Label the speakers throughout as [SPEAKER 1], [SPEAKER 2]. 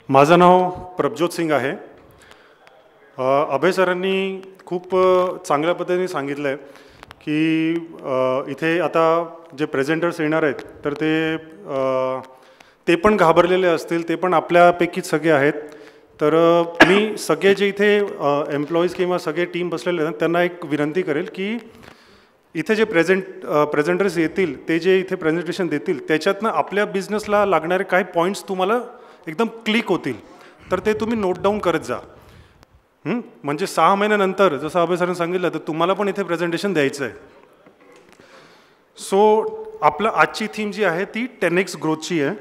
[SPEAKER 1] माझं नाव प्रभज्योत सिंग आहे. अभय सरांनी खूप चांगल्या पद्धतीने सांगितलं आहे की इथे आता जे प्रेझेंटर्स येणार आहेत तर ते पण घाबरलेले असतील, ते पण आपल्यापैकीच सगळे आहेत. तर मी सगळे जे इथे एम्प्लॉईज किंवा सगळे टीम बसलेले आहेत त्यांना एक विनंती करेल की इथे जे प्रेझेंटर्स येतील, ते जे इथे प्रेझेंटेशन देतील त्याच्यातनं आपल्या बिझनेसला लागणारे काही पॉईंट्स तुम्हाला एकदम क्लिक होतील, तर ते तुम्ही नोट डाऊन करत जा. म्हणजे 6 महिन्यानंतर जसं अभय सरांनी सांगितलं तर तुम्हाला पण इथे प्रेझेंटेशन द्यायचं आहे. सो आपलं आजची थीम जी आहे ती 10x ग्रोथची आहे.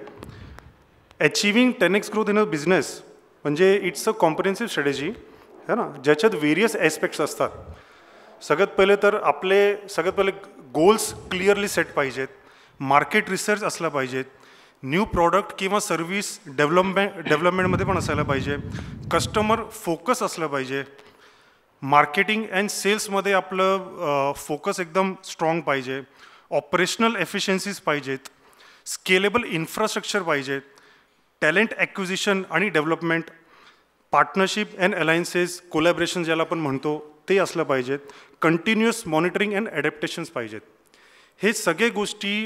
[SPEAKER 1] Achieving 10x growth in a business म्हणजे इट्स अ कॉम्प्रिहेन्सिव्ह स्ट्रॅटेजी है ना, ज्याच्यात व्हेरियस ॲस्पेक्ट्स असतात. सगळ्यात पहिले गोल्स क्लिअरली सेट पाहिजेत, मार्केट रिसर्च असला पाहिजेत, न्यू प्रॉडक्ट किंवा सर्व्हिस डेव्हलपमेंटमध्ये पण असायला पाहिजे, कस्टमर फोकस असलं पाहिजे, मार्केटिंग अँड सेल्समध्ये आपलं फोकस एकदम स्ट्रॉंग पाहिजे, ऑपरेशनल एफिशियन्सीज पाहिजेत, स्केलेबल इन्फ्रास्ट्रक्चर पाहिजेत, टॅलेंट ॲक्विजिशन आणि development, partnership and alliances, collaboration ज्याला आपण म्हणतो ते असलं पाहिजेत, कंटिन्युअस मॉनिटरिंग अँड ॲडॅप्टेशन्स पाहिजेत. हे सगळे गोष्टींची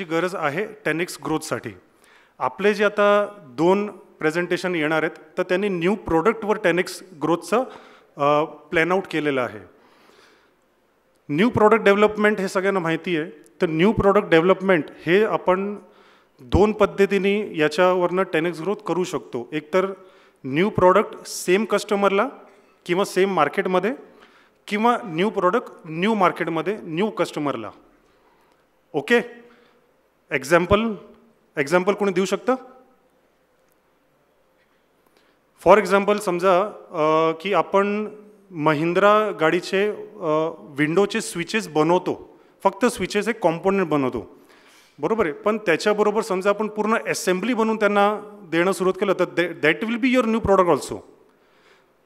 [SPEAKER 1] गरज आहे 10x ग्रोथसाठी. आपले जे आता 2 प्रेझेंटेशन येणार आहेत तर त्यांनी न्यू प्रोडक्टवर 10x ग्रोथचं प्लॅन आउट केलेलं आहे. न्यू प्रोडक्ट डेव्हलपमेंट हे सगळ्यांना माहिती आहे. तर न्यू प्रोडक्ट डेव्हलपमेंट हे आपण 2 पद्धतीने याच्यावरनं 10x ग्रोथ करू शकतो. एक तर न्यू प्रोडक्ट सेम कस्टमरला किंवा सेम मार्केटमध्ये, किंवा न्यू प्रोडक्ट न्यू मार्केटमध्ये न्यू कस्टमरला. ओके, एक्झाम्पल कोणी देऊ शकतं? फॉर एक्झाम्पल समजा की आपण महिंद्रा गाडीचे विंडोचे स्विचेस बनवतो, फक्त स्विचेस एक कॉम्पोनंट बनवतो, बरोबर आहे. पण त्याच्याबरोबर समजा आपण पूर्ण असेंब्ली बनवून त्यांना देणं सुरुवात केलं तर that will be your new product also,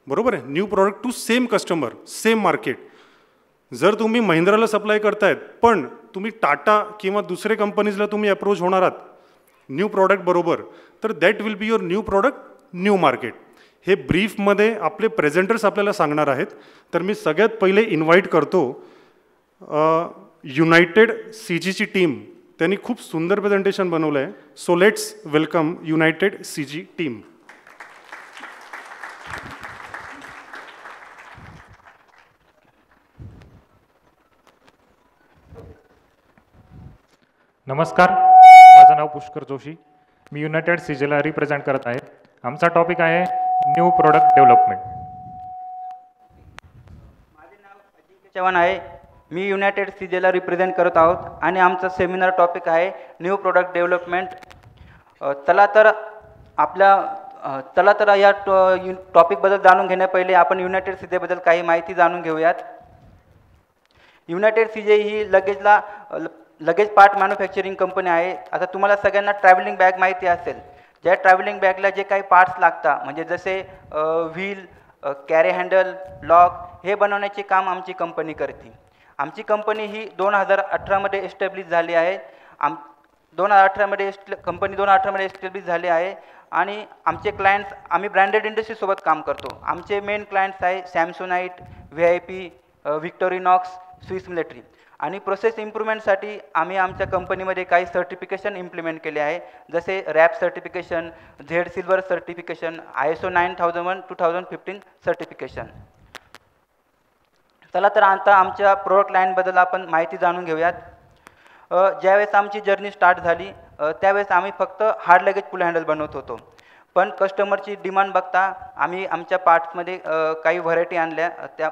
[SPEAKER 1] बरोबर आहे. New product to same customer, same market. जर तुम्ही महिंद्राला सप्लाय करतायत पण तुम्ही टाटा किंवा दुसरे कंपनीजला तुम्ही अप्रोच होणार आहात न्यू प्रॉडक्ट बरोबर, तर that will be your new product new market. हे ब्रीफमध्ये आपले प्रेझेंटर्स आपल्याला सांगणार आहेत. तर मी सगळ्यात पहिले इन्व्हाइट करतो युनायटेड CGची टीम. त्यांनी खूप सुंदर प्रेझेंटेशन बनवलं आहे. So let's welcome United CG team.
[SPEAKER 2] नमस्कार, माझं नाव पुष्कर जोशी. मी युनायटेड CGला रिप्रेझेंट करत आहे. आमचा टॉपिक आहे न्यू प्रोडक्ट डेव्हलपमेंट.
[SPEAKER 3] माझे नाव अजिंक्य चव्हाण आहे. मी युनायटेड CGला रिप्रेझेंट करत आहोत आणि आमचा सेमिनार टॉपिक आहे न्यू प्रोडक्ट डेव्हलपमेंट. चला तर या टॉपिकबद्दल जाणून घेण्यापहिले आपण युनायटेड CGबद्दल काही माहिती जाणून घेऊयात. युनायटेड CG ही लगेज पार्ट मॅन्युफॅक्चरिंग कंपनी आहे. आता तुम्हाला सगळ्यांना ट्रॅव्हलिंग बॅग माहिती असेल. ज्या ट्रॅव्हलिंग बॅगला जे काही पार्ट्स लागतात म्हणजे जसे व्हील, कॅरी हँडल, लॉक हे बनवण्याचे काम आमची कंपनी करते. आमची कंपनी ही 2018मध्ये एस्टॅब्लिश झाली आहे. 2018मध्ये एस्टॅब्लिश झाली आहे आणि आमचे क्लायंट्स आम्ही ब्रँडेड इंडस्ट्रीसोबत काम करतो. आमचे मेन क्लायंट्स आहे Samsonite, VIP, Victorinox, Swiss military. आणि प्रोसेस इम्प्रूव्हमेंटसाठी आम्ही आमच्या कंपनीमध्ये काही सर्टिफिकेशन इम्प्लिमेंट केले आहे, जसे WRAP certification, ZED silver certification, ISO 9001 2015 certification. चला तर आता आमच्या प्रोडक्ट लाईनबद्दल आपण माहिती जाणून घेऊयात. ज्यावेळेस आमची जर्नी स्टार्ट झाली त्यावेळेस आम्ही फक्त हार्ड लगेज पुल हँडल बनवत होतो. पण कस्टमरची डिमांड बघता आम्ही आमच्या पार्ट्समध्ये काही व्हरायटी आणल्या.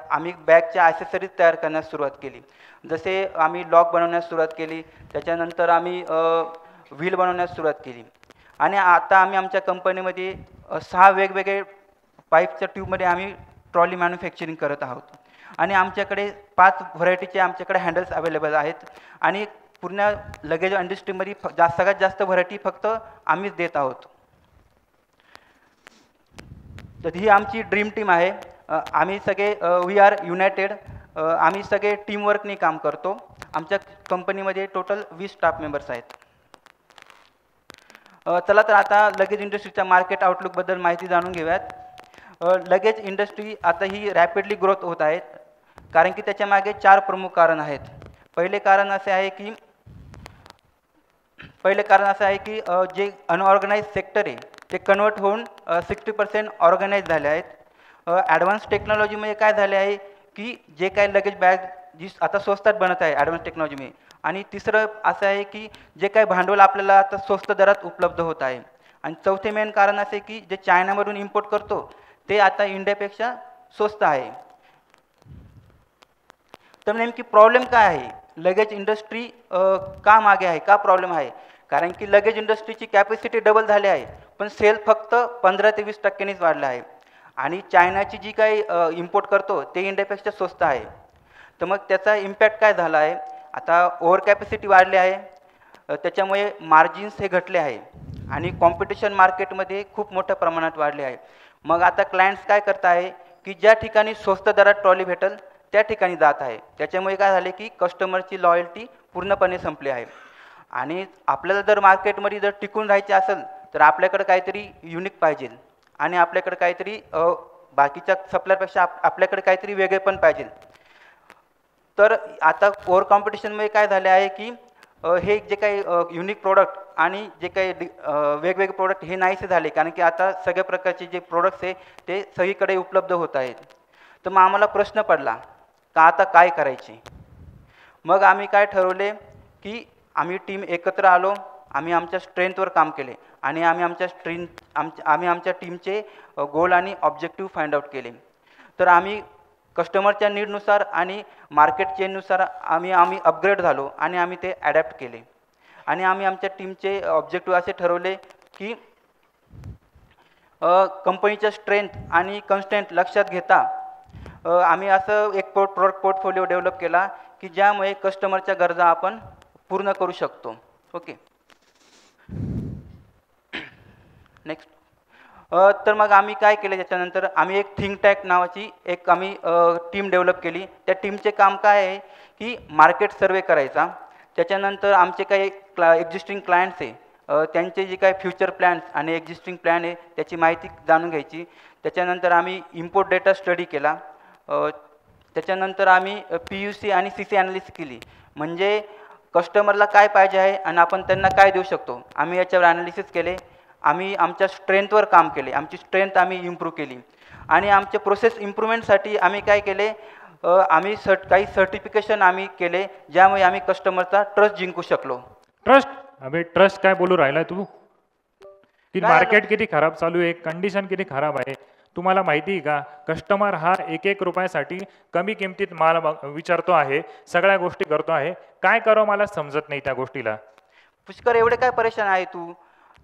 [SPEAKER 3] आम्ही बॅगच्या ॲसेसरीज तयार करण्यास सुरुवात केली. जसे आम्ही लॉक बनवण्यास सुरुवात केली, त्याच्यानंतर आम्ही व्हील बनवण्यास सुरुवात केली आणि आता आम्ही आमच्या कंपनीमध्ये 6 वेगवेगळे पाईपच्या ट्यूबमध्ये आम्ही ट्रॉली मॅन्युफॅक्चरिंग करत आहोत. आणि आमच्याकडे 5 व्हरायटीचे आमच्याकडे हँडल्स अवेलेबल आहेत आणि पूर्ण लगेज इंडस्ट्रीमध्ये सगळ्यात जास्त व्हरायटी फक्त आम्हीच देत आहोत. तर ही आमची ड्रीम टीम आहे. आम्ही सगळे वी आर युनायटेड. आम्ही सगळे टीमवर्कने काम करतो. आमच्या कंपनीमध्ये टोटल 20 स्टाफ मेंबर्स आहेत. चला तर आता लगेज इंडस्ट्रीच्या मार्केट आउटलुकबद्दल माहिती जाणून घेऊयात. लगेज इंडस्ट्री आता ही रॅपिडली ग्रोथ होत आहे, कारण की त्याच्यामागे 4 प्रमुख कारण आहेत. पहिले कारण असे आहे की जे अनऑर्गनाइज सेक्टर आहे ते कन्वर्ट होऊन 60% ऑर्गनाइज झाले आहेत. ॲडव्हान्स टेक्नॉलॉजीमध्ये काय झाले आहे की जे काही लगेज बॅग जी आता स्वस्तात बनत आहे ॲडव्हान्स टेक्नॉलॉजीमध्ये, आणि तिसरं असं आहे की जे काही भांडवल आपल्याला आता स्वस्त दरात उपलब्ध होत आहे. आणि चौथे मेन कारण असे की जे चायनामधून इम्पोर्ट करतो ते आता इंडियापेक्षा स्वस्त आहे. तर नेमकी प्रॉब्लेम काय आहे, लगेज इंडस्ट्री का मागे आहे, का प्रॉब्लेम आहे? कारण की लगेज इंडस्ट्रीची कॅपॅसिटी डबल झाली आहे, पण सेल फक्त 15 ते 20%नीच वाढला आहे. आणि चायनाची जी काही इम्पोर्ट करतो ते इंडियापेक्षा स्वस्त आहे. तर मग त्याचा इम्पॅक्ट काय झाला आहे, आता ओव्हर कॅपॅसिटी वाढली आहे, त्याच्यामुळे मार्जिन्स हे घटले आहे आणि कॉम्पिटिशन मार्केटमध्ये खूप मोठ्या प्रमाणात वाढले आहे. मग आता क्लायंट्स काय करत आहे की ज्या ठिकाणी स्वस्त दरात ट्रॉली भेटेल त्या ठिकाणी जात आहे. त्याच्यामुळे काय झाले की कस्टमरची लॉयल्टी पूर्णपणे संपली आहे. आणि आपल्याला जर मार्केटमध्ये जर टिकून राहायचे असेल तर आपल्याकडे काहीतरी युनिक पाहिजे, आणि आपल्याकडे काहीतरी बाकीच्या सप्लायरपेक्षा आपल्याकडे काहीतरी वेगळे पण पाहिजे. तर आता ओव्हर कॉम्पिटिशनमध्ये काय झाले आहे की हे जे काही युनिक प्रोडक्ट आणि जे काही वेगवेगळे प्रोडक्ट हे नाहीसे झाले, कारण की आता सगळ्या प्रकारचे जे प्रोडक्ट्स आहे ते सगळीकडे उपलब्ध होत आहेत. तर मग आम्हाला प्रश्न पडला का आता काय करायचे. मग आम्ही काय ठरवले की आम्ही टीम एकत्र आलो, आम्ही आमच्या स्ट्रेंथवर काम केले आणि आम्ही आमच्या टीमचे गोल आणि ऑब्जेक्टिव्ह फाइंड आउट केले. तर आम्ही कस्टमरच्या नीडनुसार आणि मार्केट चेंजनुसार आम्ही अपग्रेड झालो आणि आम्ही ते ॲडॅप्ट केले. आणि आम्ही आमच्या टीमचे ऑब्जेक्टिव्ह असे ठरवले की कंपनीच्या स्ट्रेंथ आणि कन्स्ट्रेंट लक्षात घेता आम्ही असं एक प्रोडक्ट पोर्टफोलिओ डेव्हलप केला की ज्यामुळे कस्टमरच्या गरजा आपण पूर्ण करू शकतो. Okay, next. तर मग आम्ही काय केले, त्याच्यानंतर आम्ही एक थिंक टँक नावाची एक आम्ही टीम डेव्हलप केली. त्या टीमचे काम काय आहे की मार्केट सर्वे करायचा, त्याच्यानंतर आमचे काही एक्झिस्टिंग क्लायंट्स आहे त्यांचे जे काही फ्युचर प्लॅन्स आणि एक्झिस्टिंग प्लॅन आहे त्याची माहिती जाणून घ्यायची. त्याच्यानंतर आम्ही इम्पोर्ट डेटा स्टडी केला. त्याच्यानंतर आम्ही PUC आणि CC ॲनालिसिस केली, म्हणजे कस्टमरला काय पाहिजे आहे आणि आपण त्यांना काय देऊ शकतो, आम्ही याच्यावर ॲनालिसिस केले. आम्ही आमच्या स्ट्रेंथवर काम केले, आमची स्ट्रेंथ आम्ही इम्प्रूव्ह केली. आणि आमच्या प्रोसेस इम्प्रूव्हमेंटसाठी आम्ही काय केले, आम्ही काही सर्टिफिकेशन आम्ही केले, ज्यामुळे आम्ही कस्टमरचा ट्रस्ट जिंकू शकलो.
[SPEAKER 2] ट्रस्ट? अबे ट्रस्ट काय बोलू राहिला तू? की मार्केट किती खराब चालू आहे, कंडिशन किती खराब आहे. तुम्हाला माहिती आहे का, कस्टमर हा 1-1 रुपयासाठी कमी किमतीत माल विचारतो आहे, सगळ्या गोष्टी करतो आहे. काय करावं मला समजत नाही त्या गोष्टीला.
[SPEAKER 3] पुष्कर, एवढे काय परेशान आहे तू?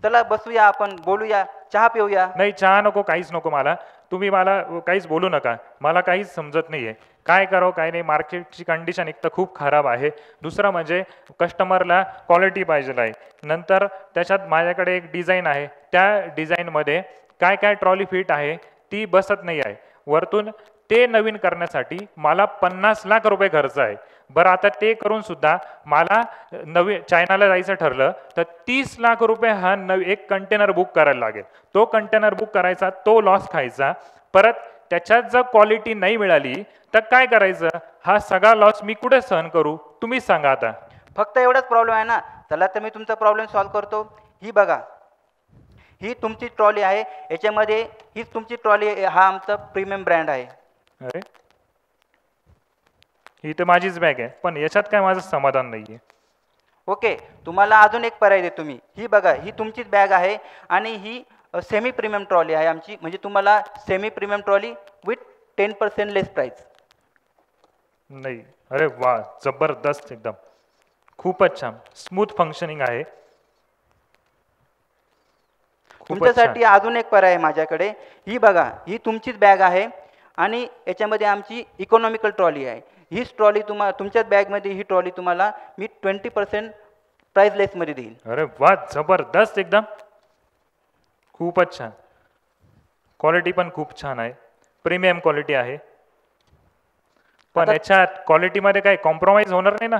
[SPEAKER 3] चला बसूया, आपण बोलूया, चहा पिऊया.
[SPEAKER 2] नाही, चहा नको, काहीच नको मला. तुम्ही मला काहीच बोलू नका, मला काहीच समजत नाही आहे काय करावं काय नाही. मार्केटची कंडिशन एक तर खूप खराब आहे, दुसरं म्हणजे कस्टमरला क्वालिटी पाहिजे आहे. नंतर त्याच्यात माझ्याकडे एक डिझाईन आहे, त्या डिझाईनमध्ये काय काय ट्रॉली फिट आहे ती बसत नाही आहे. वरतून ते नवीन करण्यासाठी मला 50 लाख रुपये खर्च आहे. बरं, आता ते करून सुद्धा मला नवीन चायनाला जायचं ठरलं तर 30 लाख रुपये हा एक कंटेनर बुक करायला लागेल. तो कंटेनर बुक करायचा, तो लॉस खायचा. परत त्याच्यात जर क्वालिटी नाही मिळाली तर काय करायचं? हा सगळा लॉस मी कुठे सहन करू, तुम्हीच सांगा आता.
[SPEAKER 3] फक्त एवढाच प्रॉब्लेम आहे ना? चला तर मी तुमचा प्रॉब्लेम सॉल्व्ह करतो. ही बघा, ही तुमची ट्रॉली आहे, याच्यामध्ये हीच तुमची ट्रॉली, हा आमचा प्रीमियम ब्रँड आहे.
[SPEAKER 2] अरे, ही तर माझीच बॅग आहे, पण याच्यात काय माझं समाधान नाही आहे.
[SPEAKER 3] ओके, तुम्हाला अजून एक पर्याय देतो मी. ही बघा, ही तुमचीच बॅग आहे आणि ही सेमी प्रीमियम ट्रॉली आहे आमची, म्हणजे तुम्हाला semi premium trolley with 10% less price.
[SPEAKER 2] नाही, अरे वा, जबरदस्त, एकदम खूपच छान, स्मूथ फंक्शनिंग आहे.
[SPEAKER 3] तुमच्यासाठी अजून एक पर्याय आहे माझ्याकडे. ही बघा, ही तुमचीच बॅग आहे आणि याच्यामध्ये आमची इकॉनॉमिकल ट्रॉली आहे. हीच ट्रॉली तुमच्याच बॅगमध्ये ही ट्रॉली तुम्हाला मी 20% प्राइस लेसमध्ये देईन.
[SPEAKER 2] अरे वा, जबरदस्त, एकदम खूपच छान. क्वालिटी पण खूप छान आहे, प्रीमियम क्वालिटी आहे. पण याच्यात क्वालिटीमध्ये काही कॉम्प्रोमाइज होणार नाही ना?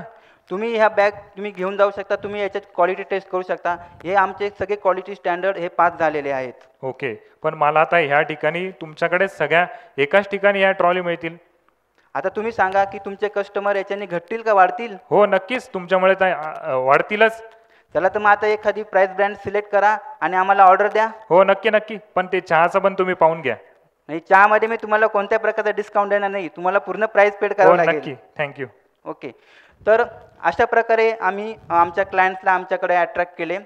[SPEAKER 3] तुम्ही ह्या बॅग तुम्ही घेऊन जाऊ शकता, तुम्ही याच्यात क्वालिटी टेस्ट करू शकता. हे आमचे सगळे क्वालिटी स्टँडर्ड हे पास झालेले आहेत.
[SPEAKER 2] ओके, पण मला आता ह्या ठिकाणी तुमच्याकडे सगळ्या एकाच ठिकाणी या ट्रॉली मिळतील?
[SPEAKER 3] आता तुम्ही सांगा की तुमचे कस्टमर याच्याने घटतील का वाढतील?
[SPEAKER 2] हो नक्कीच, तुमच्यामुळे वाढतीलच.
[SPEAKER 3] चला तर मग आता एखादी प्राइस ब्रँड सिलेक्ट करा आणि आम्हाला ऑर्डर द्या.
[SPEAKER 2] हो नक्की नक्की, पण ते चहाचं पण तुम्ही पाहून घ्या.
[SPEAKER 3] नाही, चहामध्ये मी तुम्हाला कोणत्या प्रकारचा डिस्काउंट देणार नाही, तुम्हाला पूर्ण प्राइस पेड
[SPEAKER 2] हो
[SPEAKER 3] करावं लागेल.
[SPEAKER 2] नक्की, थँक्यू.
[SPEAKER 3] ओके, तर अशा प्रकारे आम्ही आमच्या क्लायंट्सला आमच्याकडे अट्रॅक्ट केले.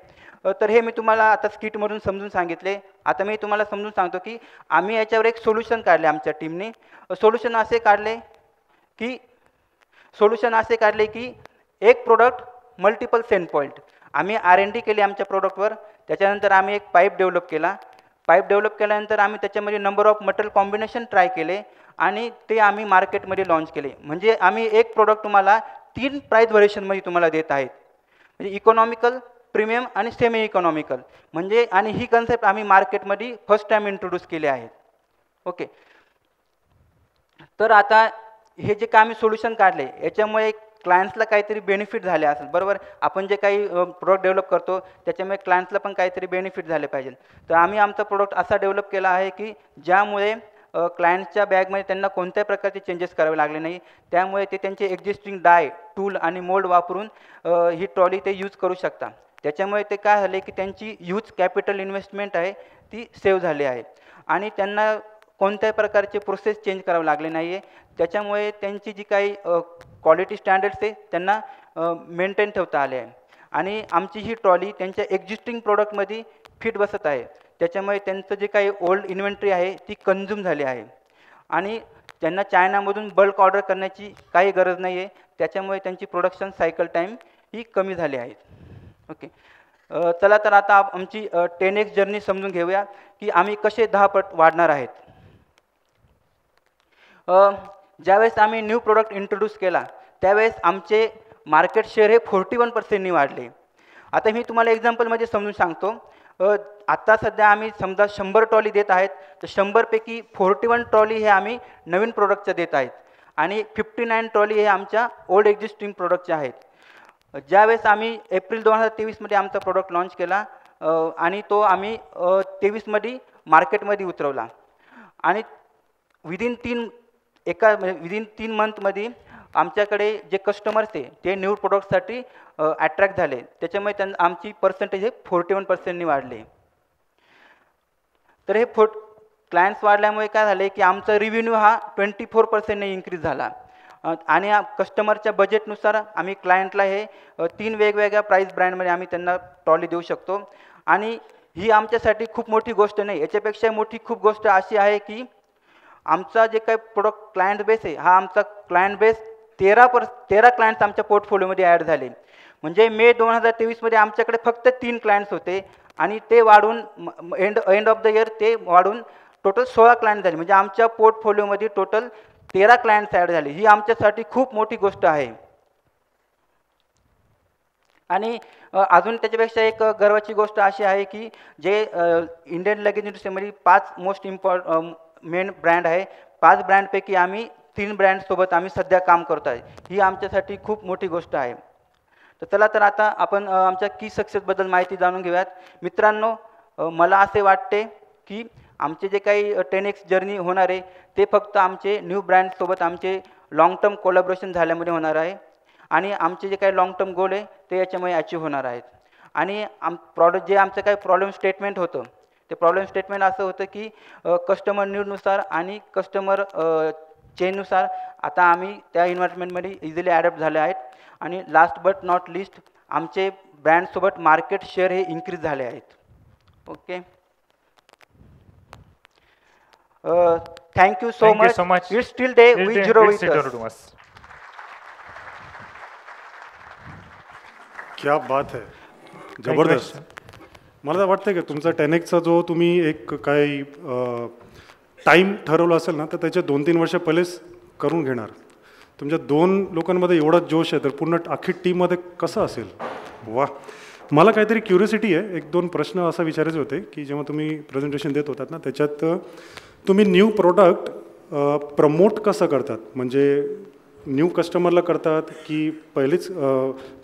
[SPEAKER 3] तर हे मी तुम्हाला आता स्किटमधून समजून सांगितले. आता मी तुम्हाला समजून सांगतो की आम्ही याच्यावर एक सोल्युशन काढले आमच्या टीमने. सोल्युशन असे काढले की एक प्रोडक्ट मल्टिपल सेल पॉईंट. आम्ही R&D केली आमच्या प्रोडक्टवर. त्याच्यानंतर आम्ही एक पाईप डेव्हलप केल्यानंतर आम्ही त्याच्यामध्ये number of material combination try केले आणि ते आम्ही मार्केटमध्ये लॉन्च केले. म्हणजे आम्ही एक प्रोडक्ट तुम्हाला 3 प्राईस व्हॅरिएशनमध्ये तुम्हाला देत आहेत, म्हणजे इकॉनॉमिकल, प्रीमियम आणि सेमी इकॉनॉमिकल. म्हणजे आणि ही कन्सेप्ट आम्ही मार्केटमध्ये फर्स्ट टाइम इंट्रोड्यूस केले आहेत. ओके, तर आता हे जे काय आम्ही सोल्युशन काढले याच्यामुळे क्लायंट्सला काहीतरी बेनिफिट झाले असेल, बरोबर. आपण जे काही प्रोडक्ट डेव्हलप करतो त्याच्यामुळे क्लायंट्सला पण काहीतरी बेनिफिट झाले पाहिजे. तर आम्ही आमचा प्रोडक्ट असा डेव्हलप केला आहे की ज्यामुळे क्लायंटच्या बॅगमध्ये त्यांना कोणत्याही प्रकारचे चेंजेस करावे लागले नाही. त्यामुळे ते त्यांचे एक्झिस्टिंग डाय, टूल आणि मोल्ड वापरून ही ट्रॉली ते यूज करू शकता. त्याच्यामुळे ते काय झाले की त्यांची ह्यूज कॅपिटल इन्व्हेस्टमेंट आहे ती सेव्ह झाली आहे आणि त्यांना कोणत्याही प्रकारचे प्रोसेस चेंज करावे लागले नाही आहे. त्याच्यामुळे त्यांची जी काही क्वालिटी स्टँडर्ड्स आहे त्यांना मेंटेन ठेवता आले आहे आणि आमची ही ट्रॉली त्यांच्या एक्झिस्टिंग प्रोडक्टमध्ये फिट बसत आहे. त्याच्यामुळे त्यांचं जे काही ओल्ड इन्व्हेंटरी आहे ती कंझ्युम झाली आहे आणि त्यांना चायनामधून बल्क ऑर्डर करण्याची काही गरज नाही आहे. त्याच्यामुळे त्यांची प्रोडक्शन सायकल टाईम ही कमी झाली आहे. ओके, चला तर आता आमची 10x जर्नी समजून घेऊया की आम्ही कसे 10 पट वाढणार आहेत. ज्यावेळेस आम्ही न्यू प्रोडक्ट इंट्रोड्यूस केला त्यावेळेस आमचे मार्केट शेअर हे 41% वाढले. आता मी तुम्हाला एक्झाम्पलमध्ये समजून सांगतो. आत्ता सध्या आम्ही समजा 100 ट्रॉली देत आहेत, तर 100 पैकी 41 ट्रॉली हे आम्ही नवीन प्रोडक्टच्या देत आहेत आणि 59 ट्रॉली हे आमच्या ओल्ड एक्झिस्टिंग प्रोडक्टचे आहेत. ज्यावेळेस आम्ही एप्रिल 2023मध्ये आमचा प्रोडक्ट लॉन्च केला आणि तो आम्ही 23मध्ये मार्केटमध्ये उतरवला आणि विदिन 3 मंथमध्ये आमच्याकडे जे कस्टमर्स आहे ते न्यू प्रोडक्टसाठी अट्रॅक्ट झाले. त्याच्यामुळे त्यांना आमची पर्सेंटेज हे 41% वाढले. तर हे क्लायंट्स वाढल्यामुळे काय झाले की आमचा रिव्हेन्यू हा 24% इन्क्रीज झाला आणि कस्टमरच्या बजेटनुसार आम्ही क्लायंटला हे 3 वेगवेगळ्या प्राईस ब्रँडमध्ये आम्ही त्यांना ट्रॉली देऊ शकतो. आणि ही आमच्यासाठी खूप मोठी गोष्ट नाही, याच्यापेक्षा मोठी खूप गोष्ट अशी आहे की आमचा जे काही प्रोडक्ट क्लायंट बेस आहे हा आमचा क्लायंट बेस 13 क्लायंट्स आमच्या पोर्टफोलिओमध्ये ॲड झाले. म्हणजे मे 2023मध्ये आमच्याकडे फक्त 3 क्लायंट्स होते आणि ते वाढून एंड ऑफ द इयर ते वाढून टोटल 16 क्लायंट झाले. म्हणजे आमच्या पोर्टफोलिओमध्ये टोटल 13 क्लायंट्स ॲड झाले. ही आमच्यासाठी खूप मोठी गोष्ट आहे. आणि अजून त्याच्यापेक्षा एक गर्वाची गोष्ट अशी आहे की जे इंडियन लगेज इंडस्ट्रीमध्ये 5 मोस्ट मेन ब्रँड आहे, 5 ब्रँडपैकी आम्ही 3 ब्रँडसोबत आम्ही सध्या काम करतो आहे. ही आमच्यासाठी खूप मोठी गोष्ट आहे. तर चला तर आता आपण आमच्या की सक्सेसबद्दल माहिती जाणून घेऊयात. मित्रांनो, मला असे वाटते की आमचे जे काही 10x जर्नी होणार आहे ते फक्त आमचे न्यू ब्रँडसोबत आमचे लाँग टर्म कोलॅबोरेशन झाल्यामुळे होणार आहे आणि आमचे जे काही लाँग टर्म गोल आहे ते याच्यामुळे अचीव होणार आहेत. आणि जे आमचं काही प्रॉब्लेम स्टेटमेंट होतं ते प्रॉब्लेम स्टेटमेंट असं होतं की कस्टमर नीडनुसार आणि कस्टमर चेननुसार आता आम्ही त्या इन्व्हायरमेंटमध्ये इझिली ॲडॅप्ट झाले आहेत. आणि लास्ट बट नॉट लिस्ट आमचे ब्रँडसोबत मार्केट शेअर हे इन्क्रीज झाले आहेत. Okay, thank you so much. It's still day we zero with us.
[SPEAKER 1] क्या बात है, जबरदस्त. मला वाटतं की तुमचा 10xचा जो तुम्ही एक काही टाईम ठरवलं असेल ना तर त्याच्या 2-3 वर्ष पहिलेच करून घेणार. तुमच्या 2 लोकांमध्ये एवढा जोश आहे तर पूर्ण अख्खी टीममध्ये कसं असेल. वा, मला काहीतरी क्युरियोसिटी आहे. 1-2 प्रश्न असा विचारायचे होते की जेव्हा तुम्ही प्रेझेंटेशन देत होतात ना त्याच्यात तुम्ही न्यू प्रोडक्ट प्रमोट कसं करतात. म्हणजे न्यू कस्टमरला करतात की पहिलेच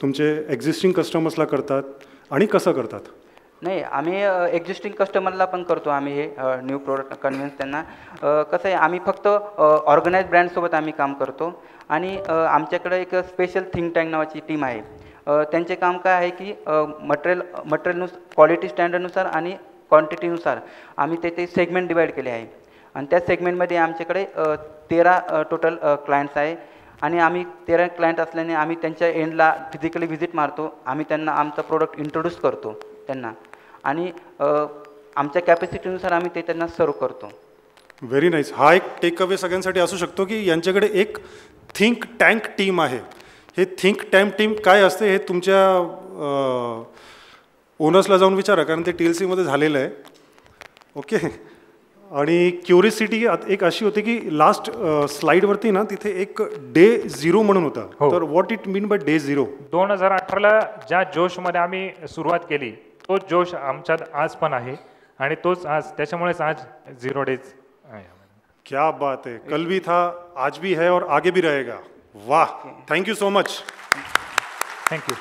[SPEAKER 1] तुमचे एक्झिस्टिंग कस्टमर्सला करतात आणि कसं करतात?
[SPEAKER 3] नाही, आम्ही एक्झिस्टिंग कस्टमरला पण करतो आम्ही हे न्यू प्रोडक्ट कन्व्हिन्स त्यांना. कसं आहे, आम्ही फक्त ऑर्गनाइज ब्रँडसोबत आम्ही काम करतो आणि आमच्याकडे एक स्पेशल थिंक टँक नावाची टीम आहे. त्यांचे काम काय आहे की मटेरियलनुसार क्वालिटी स्टँडर्डनुसार आणि क्वांटिटीनुसार आम्ही ते सेगमेंट डिवाईड केले आहे आणि त्या सेगमेंटमध्ये आमच्याकडे 13 टोटल क्लायंट्स आहे आणि आम्ही 13 क्लायंट असल्याने आम्ही त्यांच्या एंडला फिजिकली व्हिजिट मारतो. आम्ही त्यांना आमचा प्रोडक्ट इंट्रोड्यूस करतो त्यांना आणि आमच्या कॅपॅसिटीनुसार आम्ही ते त्यांना सर्व करतो.
[SPEAKER 1] Very nice. हा एक टेक अवे सगळ्यांसाठी असू शकतो की यांच्याकडे एक थिंक टँक टीम आहे. हे थिंक टँक टीम काय असते हे तुमच्या ओनर्सला जाऊन विचारा, कारण ते TLC मध्ये झालेलं आहे. ओके. आणि क्युरिसिटी एक अशी होती की लास्ट स्लाईडवरती ना तिथे एक डे 0 म्हणून होता. तर what it mean by day 0?
[SPEAKER 2] 2018ला ज्या जोशमध्ये आम्ही सुरुवात केली तोच जोश आमच्यात आज पण आहे आणि तोच आज, त्याच्यामुळेच आज 0 डेज आहे.
[SPEAKER 1] क्या बात है. कल भी था, आज भी है और आगे भी रहेगा. वाह. Thank you so much.
[SPEAKER 2] थँक्यू.